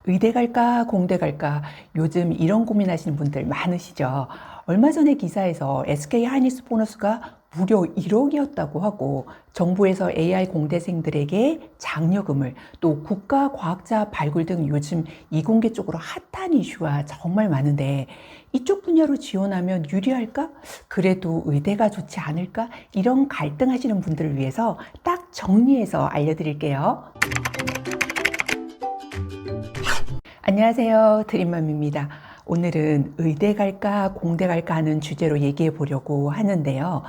의대 갈까, 공대 갈까, 요즘 이런 고민하시는 분들 많으시죠? 얼마 전에 기사에서 SK 하이닉스 보너스가 무려 1억이었다고 하고, 정부에서 AI 공대생들에게 장려금을, 또 국가 과학자 발굴 등 요즘 이공계 쪽으로 핫한 이슈가 정말 많은데, 이쪽 분야로 지원하면 유리할까? 그래도 의대가 좋지 않을까? 이런 갈등하시는 분들을 위해서 딱 정리해서 알려드릴게요. 안녕하세요. 드림맘입니다. 오늘은 의대 갈까, 공대 갈까 하는 주제로 얘기해 보려고 하는데요.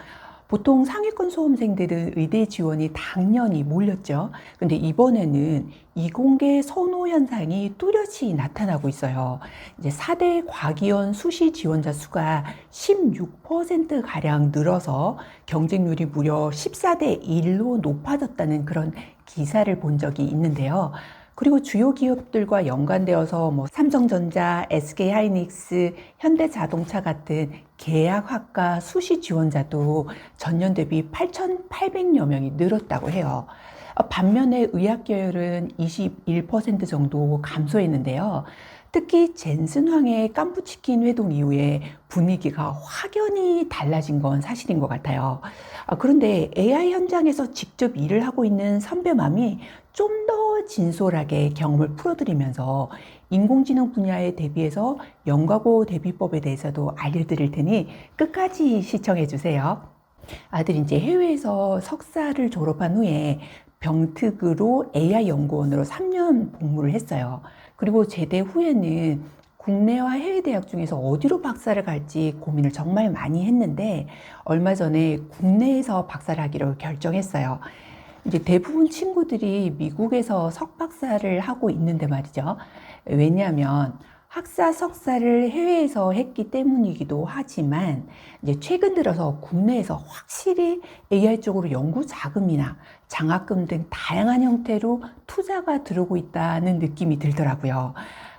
보통 상위권 수험생들은 의대 지원이 당연히 몰렸죠. 근데 이번에는 이공계 선호 현상이 뚜렷이 나타나고 있어요. 이제 4대 과기원 수시 지원자 수가 16%가량 늘어서 경쟁률이 무려 14대 1로 높아졌다는 그런 기사를 본 적이 있는데요. 그리고 주요 기업들과 연관되어서 삼성전자, SK하이닉스, 현대자동차 같은 계약학과 수시 지원자도 전년 대비 8,800여 명이 늘었다고 해요. 반면에 의학 계열은 21% 정도 감소했는데요. 특히 젠슨황의 깐부치킨 회동 이후에 분위기가 확연히 달라진 건 사실인 것 같아요. 그런데 AI 현장에서 직접 일을 하고 있는 선배맘이 좀 더 진솔하게 경험을 풀어드리면서 인공지능 분야에 대비해서 연가고 대비법에 대해서도 알려드릴 테니 끝까지 시청해 주세요. 아들이 이제 해외에서 석사를 졸업한 후에 병특으로 AI 연구원으로 3년 복무를 했어요. 그리고 제대 후에는 국내와 해외 대학 중에서 어디로 박사를 갈지 고민을 정말 많이 했는데 얼마 전에 국내에서 박사를 하기로 결정했어요. 이제 대부분 친구들이 미국에서 석박사를 하고 있는데 말이죠. 왜냐하면 학사, 석사를 해외에서 했기 때문이기도 하지만 이제 최근 들어서 국내에서 확실히 AI 쪽으로 연구 자금이나 장학금 등 다양한 형태로 투자가 들어오고 있다는 느낌이 들더라고요.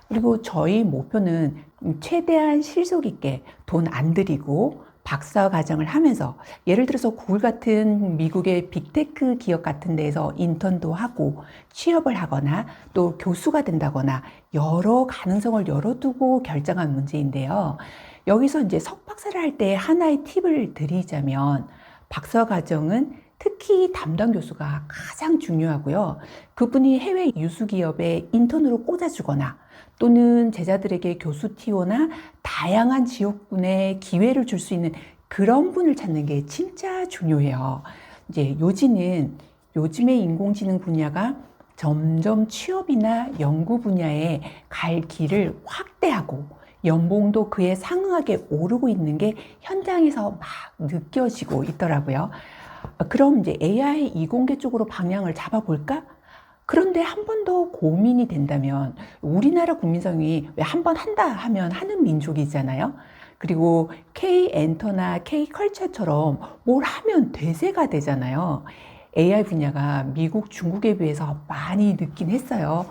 그리고 저희 목표는 최대한 실속 있게 돈 안 들이고 박사 과정을 하면서 예를 들어서 구글 같은 미국의 빅테크 기업 같은 데에서 인턴도 하고 취업을 하거나 또 교수가 된다거나 여러 가능성을 열어두고 결정한 문제인데요. 여기서 이제 석박사를 할 때 하나의 팁을 드리자면 박사 과정은 특히 담당 교수가 가장 중요하고요. 그분이 해외 유수 기업에 인턴으로 꽂아주거나 또는 제자들에게 교수 티오나 다양한 지역군에 기회를 줄 수 있는 그런 분을 찾는 게 진짜 중요해요. 이제 요즘의 인공지능 분야가 점점 취업이나 연구 분야에 갈 길을 확대하고 연봉도 그에 상응하게 오르고 있는 게 현장에서 막 느껴지고 있더라고요. 그럼 이제 AI 이공계 쪽으로 방향을 잡아볼까? 그런데 한 번 더 고민이 된다면 우리나라 국민성이 왜 한 번 한다 하면 하는 민족이잖아요. 그리고 K-엔터나 K-컬처처럼 뭘 하면 대세가 되잖아요. AI 분야가 미국, 중국에 비해서 많이 늦긴 했어요.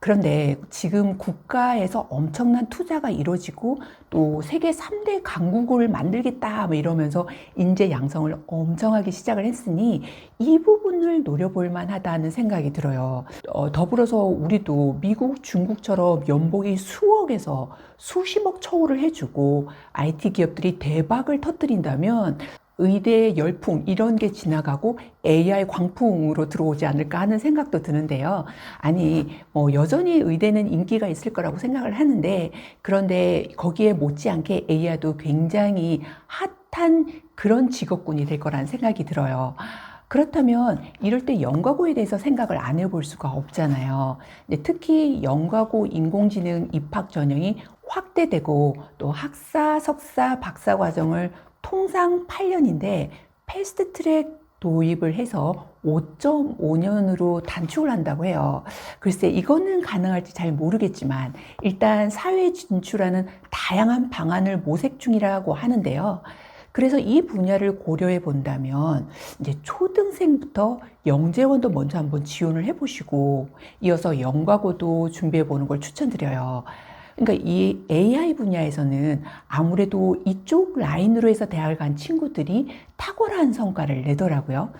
그런데 지금 국가에서 엄청난 투자가 이루어지고 또 세계 3대 강국을 만들겠다 뭐 이러면서 인재 양성을 엄청 하기 시작을 했으니 이 부분을 노려볼 만하다는 생각이 들어요. 더불어서 우리도 미국, 중국처럼 연봉이 수억에서 수십억 처우를 해주고 IT 기업들이 대박을 터뜨린다면 의대의 열풍 이런 게 지나가고 AI 광풍으로 들어오지 않을까 하는 생각도 드는데요. 아니, 여전히 의대는 인기가 있을 거라고 생각을 하는데 그런데 거기에 못지않게 AI도 굉장히 핫한 그런 직업군이 될 거라는 생각이 들어요. 그렇다면 이럴 때 연가고에 대해서 생각을 안 해볼 수가 없잖아요. 특히 연가고 인공지능 입학 전형이 확대되고 또 학사, 석사, 박사 과정을 통상 8년인데 패스트 트랙 도입을 해서 5.5년으로 단축을 한다고 해요. 글쎄, 이거는 가능할지 잘 모르겠지만 일단 사회에 진출하는 다양한 방안을 모색 중이라고 하는데요. 그래서 이 분야를 고려해 본다면 이제 초등생부터 영재원도 먼저 한번 지원을 해 보시고 이어서 연가고도 준비해 보는 걸 추천드려요. 그러니까 이 AI 분야에서는 아무래도 이쪽 라인으로 해서 대학을 간 친구들이 탁월한 성과를 내더라고요.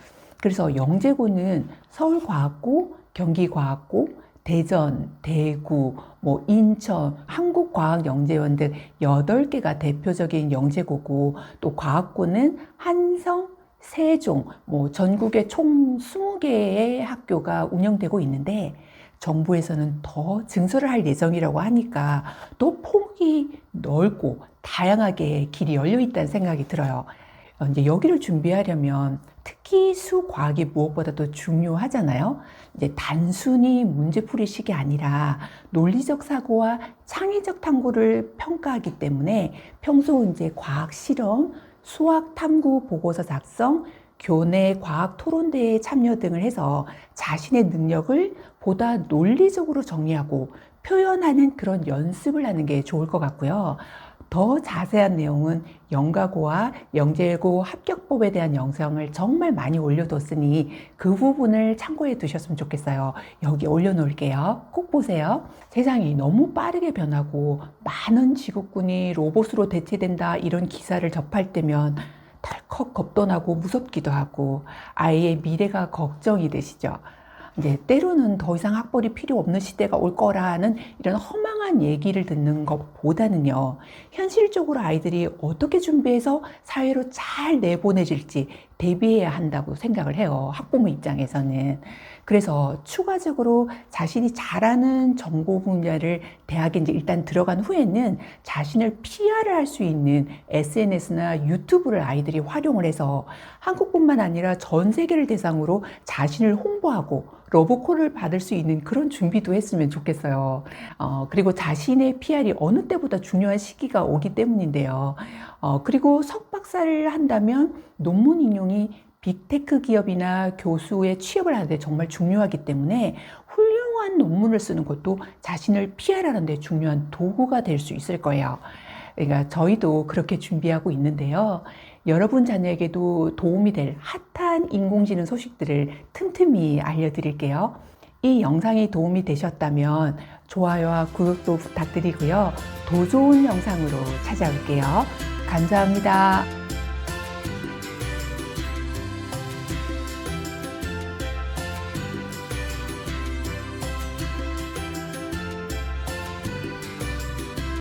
그래서 영재고는 서울과학고, 경기과학고, 대전, 대구, 뭐 인천, 한국과학영재원 등 8개가 대표적인 영재고고, 또 과학고는 한성, 세종, 뭐 전국에 총 20개의 학교가 운영되고 있는데, 정부에서는 더 증설을 할 예정이라고 하니까 또 폭이 넓고 다양하게 길이 열려 있다는 생각이 들어요. 이제 여기를 준비하려면 특히 수과학이 무엇보다도 중요하잖아요. 이제 단순히 문제풀이식이 아니라 논리적 사고와 창의적 탐구를 평가하기 때문에 평소 이제 과학 실험, 수학 탐구 보고서 작성, 교내 과학 토론대회 참여 등을 해서 자신의 능력을 보다 논리적으로 정리하고 표현하는 그런 연습을 하는 게 좋을 것 같고요. 더 자세한 내용은 영가고와 영재고 합격법에 대한 영상을 정말 많이 올려뒀으니 그 부분을 참고해 두셨으면 좋겠어요. 여기 올려놓을게요. 꼭 보세요. 세상이 너무 빠르게 변하고 많은 직업군이 로봇으로 대체된다 이런 기사를 접할 때면 덜컥 겁도 나고 무섭기도 하고 아이의 미래가 걱정이 되시죠. 이제 때로는 더 이상 학벌이 필요 없는 시대가 올 거라는 이런 허망한 얘기를 듣는 것보다는요, 현실적으로 아이들이 어떻게 준비해서 사회로 잘 내보내질지 대비해야 한다고 생각을 해요. 학부모 입장에서는. 그래서 추가적으로 자신이 잘하는 정보 분야를 대학에 이제 일단 들어간 후에는 자신을 PR을 할 수 있는 SNS나 유튜브를 아이들이 활용을 해서 한국뿐만 아니라 전 세계를 대상으로 자신을 홍보하고 러브콜을 받을 수 있는 그런 준비도 했으면 좋겠어요. 그리고 자신의 PR이 어느 때보다 중요한 시기가 오기 때문인데요. 그리고 석박사를 한다면 논문 인용이 빅테크 기업이나 교수의 취업을 하는데 정말 중요하기 때문에 훌륭한 논문을 쓰는 것도 자신을 PR하는 데 중요한 도구가 될 수 있을 거예요. 그러니까 저희도 그렇게 준비하고 있는데요. 여러분 자녀에게도 도움이 될 핫한 인공지능 소식들을 틈틈이 알려드릴게요. 이 영상이 도움이 되셨다면 좋아요와 구독도 부탁드리고요. 더 좋은 영상으로 찾아올게요. 감사합니다.